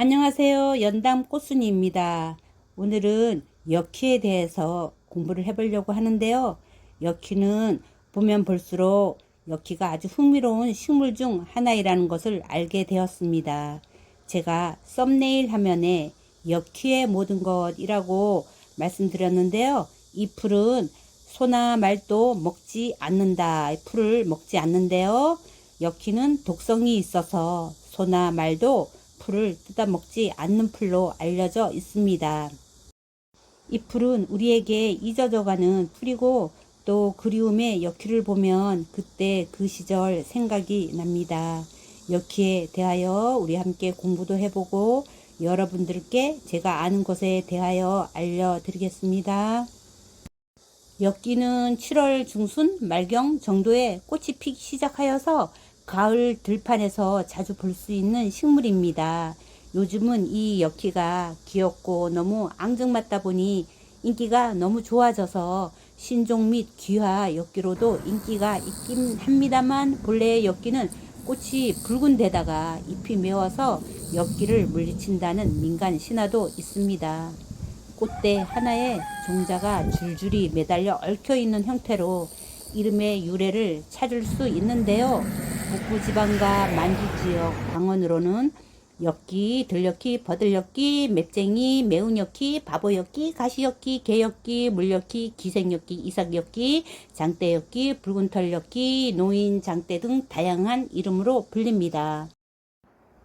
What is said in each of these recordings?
안녕하세요. 연담 꽃순이입니다. 오늘은 엽키에 대해서 공부를 해보려고 하는데요. 엽키는 보면 볼수록 엽키가 아주 흥미로운 식물 중 하나이라는 것을 알게 되었습니다. 제가 썸네일 화면에 엽키의 모든 것이라고 말씀드렸는데요. 이 풀은 소나 말도 먹지 않는다. 풀을 먹지 않는데요. 엽키는 독성이 있어서 소나 말도 풀을 뜯어먹지 않는 풀로 알려져 있습니다. 이 풀은 우리에게 잊어져가는 풀이고 또 그리움의 엽키를 보면 그때 그 시절 생각이 납니다. 엽키에 대하여 우리 함께 공부도 해보고 여러분들께 제가 아는 것에 대하여 알려드리겠습니다. 엽기는 7월 중순 말경 정도에 꽃이 피기 시작하여서 가을 들판에서 자주 볼 수 있는 식물입니다. 요즘은 이 엽기가 귀엽고 너무 앙증맞다 보니 인기가 너무 좋아져서 신종 및 귀화 엽기로도 인기가 있긴 합니다만 본래의 엽기는 꽃이 붉은 데다가 잎이 매워서 엽기를 물리친다는 민간 신화도 있습니다. 꽃대 하나에 종자가 줄줄이 매달려 얽혀있는 형태로 이름의 유래를 찾을 수 있는데요. 북부지방과 만주지역 방언으로는 엽기, 들엽기, 버들엽기, 맵쟁이, 매운엽기, 바보엽기, 가시엽기, 개엽기, 물엽기, 기생엽기, 이삭엽기, 장대엽기, 붉은털엽기, 노인, 장대 등 다양한 이름으로 불립니다.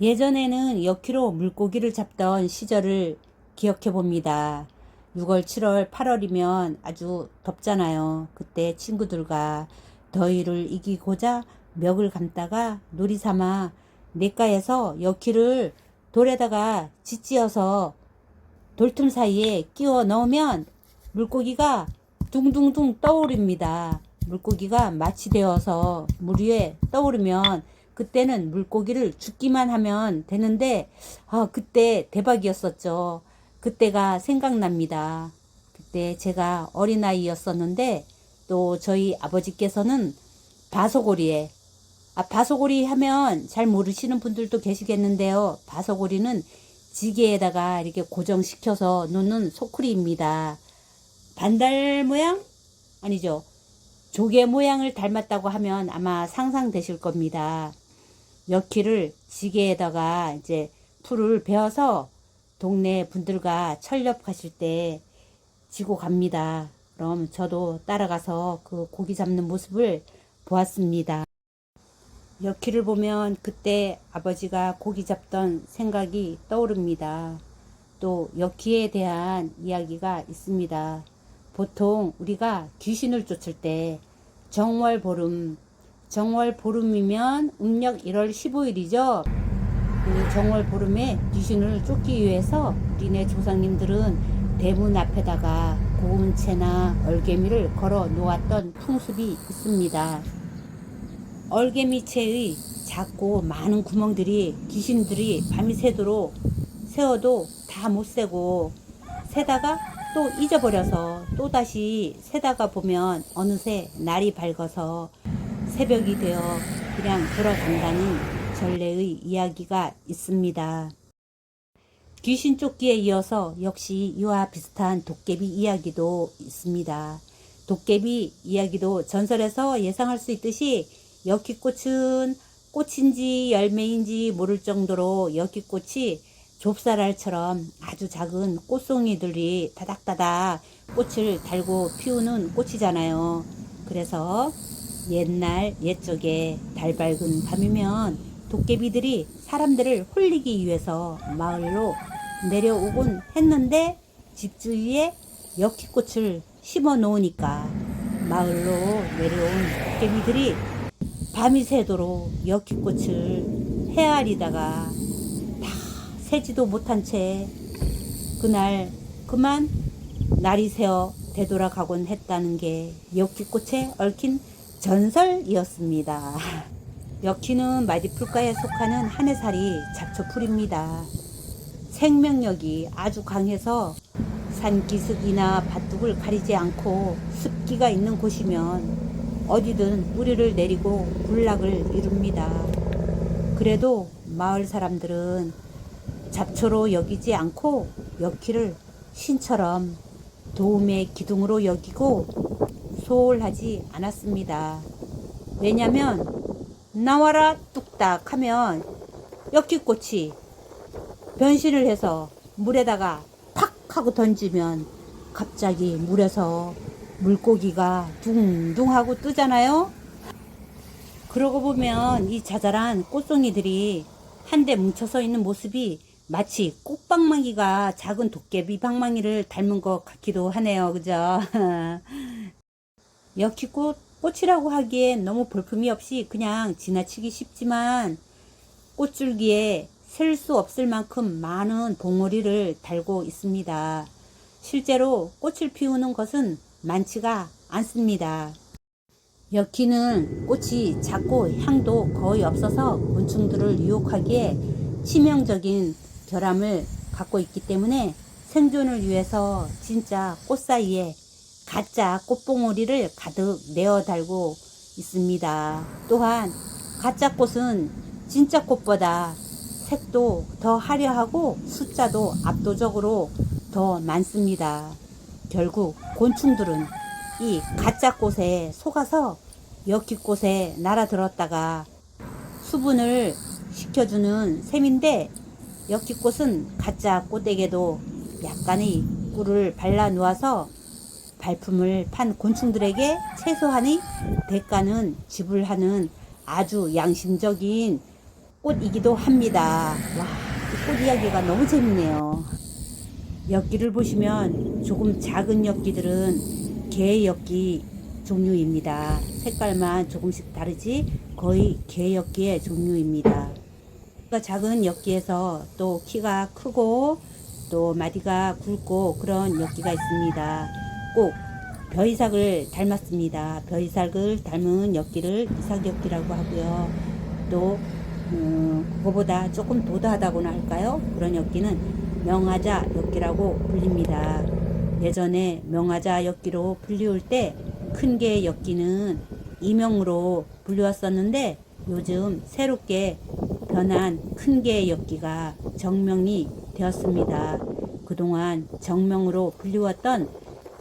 예전에는 엽기로 물고기를 잡던 시절을 기억해 봅니다. 6월, 7월, 8월이면 아주 덥잖아요. 그때 친구들과 더위를 이기고자 멱을 감다가 놀이 삼아 냇가에서 엽기를 돌에다가 짓지어서 돌틈 사이에 끼워 넣으면 물고기가 둥둥둥 떠오릅니다. 물고기가 마취되어서 물 위에 떠오르면 그때는 물고기를 죽기만 하면 되는데 그때 대박이었었죠. 그때가 생각납니다. 그때 제가 어린아이였었는데 또 저희 아버지께서는 바소고리에 바소고리 하면 잘 모르시는 분들도 계시겠는데요. 바소고리는 지게에다가 이렇게 고정시켜서 놓는 소쿠리입니다. 반달 모양? 아니죠. 조개 모양을 닮았다고 하면 아마 상상되실 겁니다. 엽기를 지게에다가 이제 풀을 베어서 동네 분들과 철렵 가실 때 지고 갑니다. 그럼 저도 따라가서 그 고기 잡는 모습을 보았습니다. 엽기를 보면 그때 아버지가 고기 잡던 생각이 떠오릅니다. 또 엽기에 대한 이야기가 있습니다. 보통 우리가 귀신을 쫓을 때 정월보름이면 음력 1월 15일이죠. 그 정월보름에 귀신을 쫓기 위해서 우리네 조상님들은 대문 앞에다가 고운 채나 얼개미를 걸어 놓았던 풍습이 있습니다. 얼개미채의 작고 많은 구멍들이 귀신들이 밤이 새도록 세워도 다 못 세고 세다가 또 잊어버려서 또다시 세다가 보면 어느새 날이 밝아서 새벽이 되어 그냥 돌아간다는 전래의 이야기가 있습니다. 귀신 쫓기에 이어서 역시 이와 비슷한 도깨비 이야기도 있습니다. 도깨비 이야기도 전설에서 예상할 수 있듯이 엽기꽃은 꽃인지 열매인지 모를 정도로 엽기꽃이 좁쌀알처럼 아주 작은 꽃송이들이 다닥다닥 꽃을 달고 피우는 꽃이잖아요. 그래서 옛적에 달 밝은 밤이면 도깨비들이 사람들을 홀리기 위해서 마을로 내려오곤 했는데 집 주위에 엽기꽃을 심어 놓으니까 마을로 내려온 도깨비들이 밤이 새도록 엽기꽃을 헤아리다가 세지도 못한 채 그날 그만 날이 새어 되돌아가곤 했다는 게 엽기꽃에 얽힌 전설이었습니다. 엽기는 마디풀가에 속하는 한해살이 잡초풀입니다. 생명력이 아주 강해서 산기슭이나 밭둑을 가리지 않고 습기가 있는 곳이면 어디든 뿌리를 내리고 군락을 이룹니다. 그래도 마을 사람들은 잡초로 여기지 않고 엽기를 신처럼 도움의 기둥으로 여기고 소홀하지 않았습니다. 왜냐면 나와라 뚝딱 하면 엽기꽃이 변신을 해서 물에다가 팍 하고 던지면 갑자기 물에서 물고기가 둥둥하고 뜨잖아요. 그러고 보면 이 자잘한 꽃송이들이 한데 뭉쳐서 있는 모습이 마치 꽃방망이가 작은 도깨비 방망이를 닮은 것 같기도 하네요. 그죠? 엽기꽃 꽃이라고 하기엔 너무 볼품이 없이 그냥 지나치기 쉽지만 꽃줄기에 셀 수 없을 만큼 많은 봉오리를 달고 있습니다. 실제로 꽃을 피우는 것은 많지가 않습니다. 엽기는 꽃이 작고 향도 거의 없어서 곤충들을 유혹하기에 치명적인 결함을 갖고 있기 때문에 생존을 위해서 진짜 꽃 사이에 가짜 꽃봉오리를 가득 내어 달고 있습니다. 또한 가짜 꽃은 진짜 꽃보다 색도 더 화려하고 숫자도 압도적으로 더 많습니다. 결국 곤충들은 이 가짜 꽃에 속아서 엽기꽃에 날아들었다가 수분을 시켜주는 셈인데, 엽기꽃은 가짜 꽃에게도 약간의 꿀을 발라 놓아서 발품을 판 곤충들에게 최소한의 대가는 지불하는 아주 양심적인 꽃이기도 합니다. 와, 이 꽃 이야기가 너무 재밌네요. 엽기를 보시면 조금 작은 엽기들은 개엽기 종류입니다. 색깔만 조금씩 다르지 거의 개엽기의 종류입니다. 작은 엽기에서 또 키가 크고 또 마디가 굵고 그런 엽기가 있습니다. 꼭 벼이삭을 닮았습니다. 벼이삭을 닮은 엽기를 이삭엽기라고 하고요. 또 그거보다 조금 도도하다고나 할까요? 그런 엽기는 명화자 엽기라고 불립니다. 예전에 명화자 엽기로 불리울 때 큰 개 엽기는 이명으로 불리웠었는데, 요즘 새롭게 변한 큰 개 엽기가 정명이 되었습니다. 그동안 정명으로 불리웠던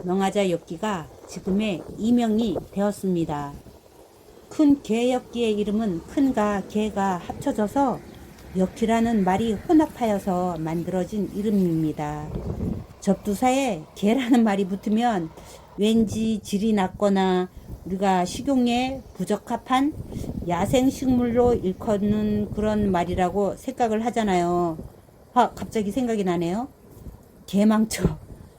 명화자 엽기가 지금의 이명이 되었습니다. 큰 개 엽기의 이름은 큰가 개가 합쳐져서 엽기라는 말이 혼합하여서 만들어진 이름입니다. 접두사에 개라는 말이 붙으면 왠지 질이 낮거나 우리가 식용에 부적합한 야생식물로 일컫는 그런 말이라고 생각을 하잖아요. 갑자기 생각이 나네요. 개망초.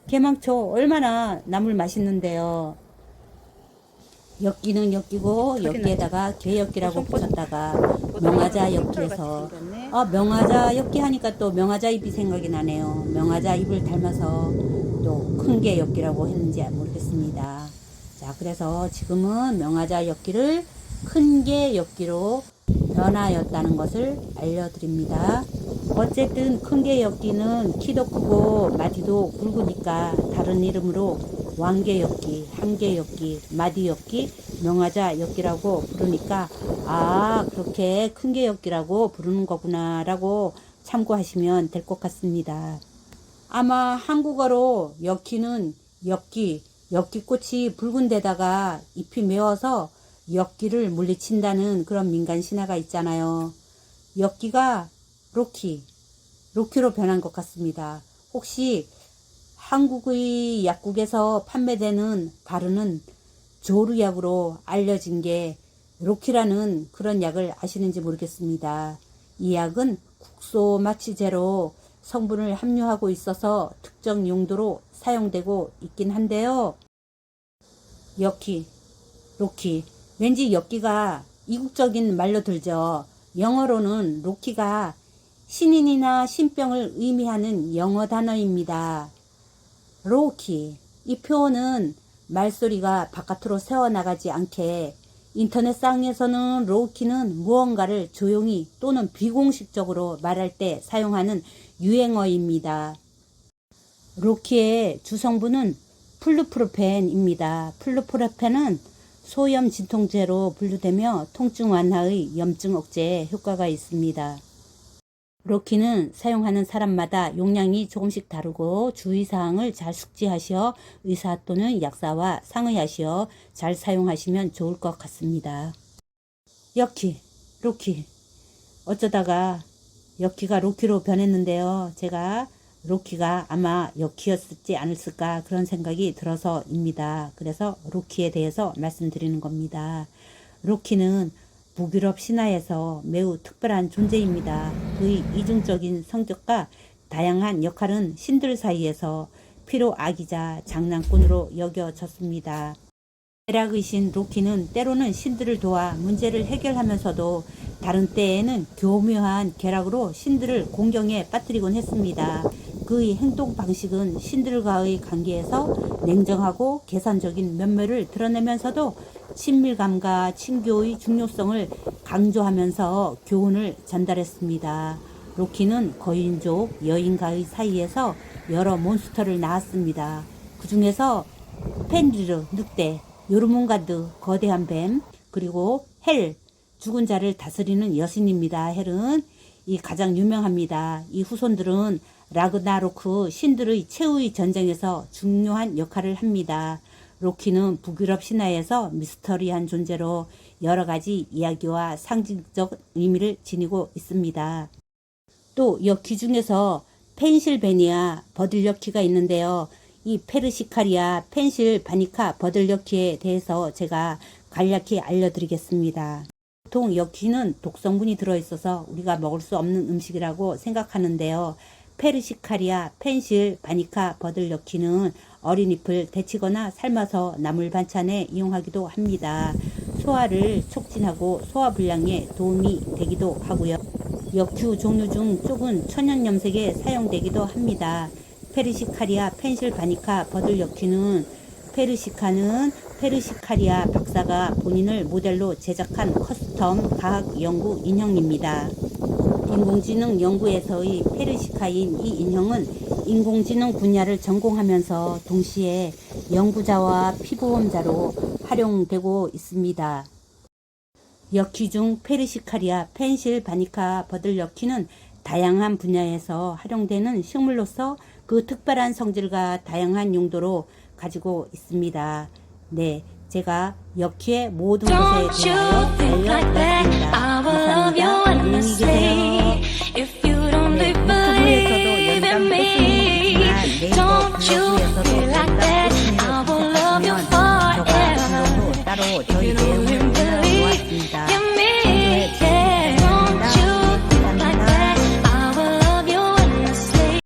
개망초 얼마나 나물 맛있는데요. 엽기는 엽기고 엽기에다가 개엽기라고 붙였다가 명화자 엽기에서 명화자 엽기 하니까 또 명화자 잎이 생각이 나네요. 명화자 잎을 닮아서 또 큰 개 엽기라고 했는지 모르겠습니다. 자, 그래서 지금은 명화자 엽기를 큰 개 엽기로 변하였다는 것을 알려드립니다. 어쨌든 큰 개 엽기는 키도 크고 마디도 굵으니까 다른 이름으로 왕개엽기, 한개엽기, 마디엽기, 명화자 엽기라고 부르니까 그렇게 큰 개엽기라고 부르는 거구나 라고 참고하시면 될 것 같습니다. 아마 한국어로 엽기는 엽기꽃이 붉은 데다가 잎이 매워서 엽기를 물리친다는 그런 민간 신화가 있잖아요. 엽기가 로키로 변한 것 같습니다. 혹시 한국의 약국에서 판매되는 바르는 조루약으로 알려진 게 로키라는 그런 약을 아시는지 모르겠습니다. 이 약은 국소마취제로 성분을 함유하고 있어서 특정 용도로 사용되고 있긴 한데요. 로키. 왠지 엽기가 이국적인 말로 들죠. 영어로는 로키가 신인이나 신병을 의미하는 영어 단어입니다. 로키. 이 표현은 말소리가 바깥으로 새어나가지 않게 인터넷상에서는 로키는 무언가를 조용히 또는 비공식적으로 말할 때 사용하는 유행어입니다. 로키의 주성분은 플루프로펜입니다. 플루프로펜은 소염 진통제로 분류되며 통증 완화의 염증 억제에 효과가 있습니다. 로키는 사용하는 사람마다 용량이 조금씩 다르고 주의사항을 잘 숙지하시어 의사 또는 약사와 상의하시어 잘 사용하시면 좋을 것 같습니다. 여키, 로키. 어쩌다가 여키가 로키로 변했는데요. 제가 로키가 아마 여키였지 않았을까 그런 생각이 들어서입니다. 그래서 로키에 대해서 말씀드리는 겁니다. 로키는 북유럽 신화에서 매우 특별한 존재입니다. 그의 이중적인 성격과 다양한 역할은 신들 사이에서 피로아기자 장난꾼으로 여겨졌습니다. 쾌락의 신 로키는 때로는 신들을 도와 문제를 해결하면서도 다른 때에는 교묘한 쾌락으로 신들을 공경에 빠뜨리곤 했습니다. 그의 행동 방식은 신들과의 관계에서 냉정하고 계산적인 면모를 드러내면서도 친밀감과 친교의 중요성을 강조하면서 교훈을 전달했습니다. 로키는 거인족 여인과의 사이에서 여러 몬스터를 낳았습니다. 그 중에서 펜리르 늑대, 요르문가드 거대한 뱀, 그리고 헬 죽은 자를 다스리는 여신입니다. 헬은 이 가장 유명합니다. 이 후손들은 라그나로크 신들의 최후의 전쟁에서 중요한 역할을 합니다. 로키는 북유럽 신화에서 미스터리한 존재로 여러 가지 이야기와 상징적 의미를 지니고 있습니다. 또 여키 중에서 펜실베니아 버들여키가 있는데요. 이 페르시카리아 펜실바니카 버들여키에 대해서 제가 간략히 알려드리겠습니다. 보통 여키는 독성분이 들어있어서 우리가 먹을 수 없는 음식이라고 생각하는데요. 페르시카리아 펜실바니카 버들여키는 어린 잎을 데치거나 삶아서 나물 반찬에 이용하기도 합니다. 소화를 촉진하고 소화불량에 도움이 되기도 하고요. 역큐 종류 중 좁은 천연염색에 사용되기도 합니다. 페르시카리아 펜실바니카 버들여키는 페르시카리아 박사가 본인을 모델로 제작한 커스텀 과학 연구 인형입니다. 인공지능 연구에서의 페르시카인 이 인형은 인공지능 분야를 전공하면서 동시에 연구자와 피보험자로 활용되고 있습니다. 여키 중 페르시카리아 펜실바니카 버들여키는 다양한 분야에서 활용되는 식물로서 그 특별한 성질과 다양한 용도로 가지고 있습니다. 네, 제가 여키의 모든 것에 대하여 알려드렸습니다. 감사합니다. 안녕히 계세요.